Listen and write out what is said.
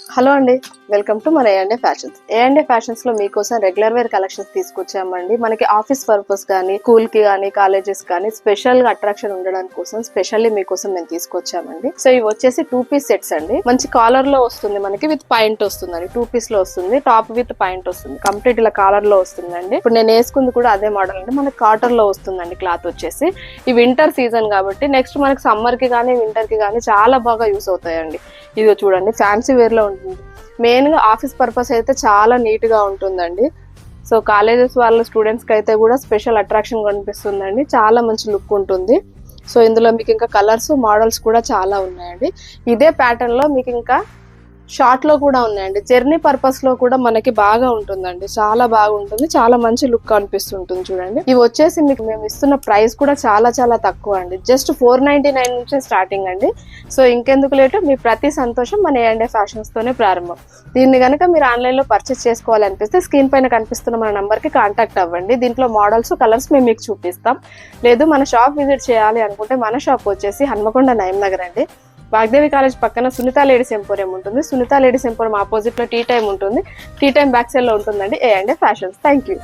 Hello అండి, welcome to మన ఏ&ఏ fashions. ఏ&ఏ fashions లో మీకోసం రెగ్యులర్ వేర్ కలెక్షన్స్ తీసుకొచ్చామండి. మనకి ఆఫీస్ పర్పస్ కానీ, స్కూల్ కి కానీ, కాలేజెస్ కానీ స్పెషల్ గా అట్రాక్షన్ ఉండడానికి కోసం స్పెషల్లీ మీకోసం మేము తీసుకొచ్చామండి. సో ఇవి వచ్చేసి 2 పీస్ సెట్స్ అండి. మంచి కాలర్ లో వస్తుంది, మనకి విత్ పాయింట్ వస్తుందండి. 2 పీస్ లో వస్తుంది, టాప్ విత్ పాయింట్ వస్తుంది, కంప్లీట్ ఇలా కాలర్ లో వస్తుందండి. ఇప్పుడు నేను వేసుకుంది కూడా అదే మోడల్ అండి. మనకి కాటన్ లో వస్తుందండి క్లాత్ వచ్చేసి. ఈ వింటర్ సీజన్ కాబట్టి నెక్స్ట్ మనకి సమ్మర్ కి కానీ, వింటర్ కి కానీ చాలా బాగా యూస్ అవుతాయండి. ఇదిగో చూడండి, ఫ్యాన్సీ వేర్ లో ఉంటుంది. మెయిన్ గా ఆఫీస్ పర్పస్ అయితే చాలా నీట్ గా ఉంటుందండి. సో కాలేజెస్ వాళ్ళ స్టూడెంట్స్ కి అయితే కూడా స్పెషల్ అట్రాక్షన్ కనిపిస్తుందండి. చాలా మంచి లుక్ ఉంటుంది. సో ఇందులో మీకు ఇంకా కలర్స్, మోడల్స్ కూడా చాలా ఉన్నాయండి. ఇదే ప్యాటర్న్ లో మీకు ఇంకా షార్ట్ లో కూడా ఉన్నాయండి. జర్నీ పర్పస్ లో కూడా మనకి బాగా ఉంటుందండి. చాలా బాగుంటుంది, చాలా మంచి లుక్ అనిపిస్తుంటుంది. చూడండి, ఇవి వచ్చేసి మీకు మేము ఇస్తున్న ప్రైస్ కూడా చాలా చాలా తక్కువ అండి. జస్ట్ 499 నుంచి స్టార్టింగ్ అండి. సో ఇంకెందుకు లేటు, మీ ప్రతి సంతోషం మన ఏ&ఏ ఫ్యాషన్స్ తోనే ప్రారంభం. దీన్ని కనుక మీరు ఆన్లైన్ లో పర్చేస్ చేసుకోవాలనిపిస్తే స్క్రీన్ పైన కనిపిస్తున్న మన నంబర్ కి కాంటాక్ట్ అవ్వండి. దీంట్లో మోడల్స్, కలర్స్ మేము మీకు చూపిస్తాం. లేదు మన షాప్ విజిట్ చేయాలి అనుకుంటే మన షాప్ వచ్చేసి హన్మకొండ నయం నగర్ అండి. వాగ్దేవి కాలేజ్ పక్కన సునీత లేడీస్ ఎంపోరియం ఉంటుంది. సునీత లేడీస్ ఎంపోరియం ఆపోజిట్ లో టీ టైం ఉంటుంది. టీ టైం బ్యాక్ సైడ్ లో ఉంటుందండి ఏ&ఏ ఫ్యాషన్స్. Thank you.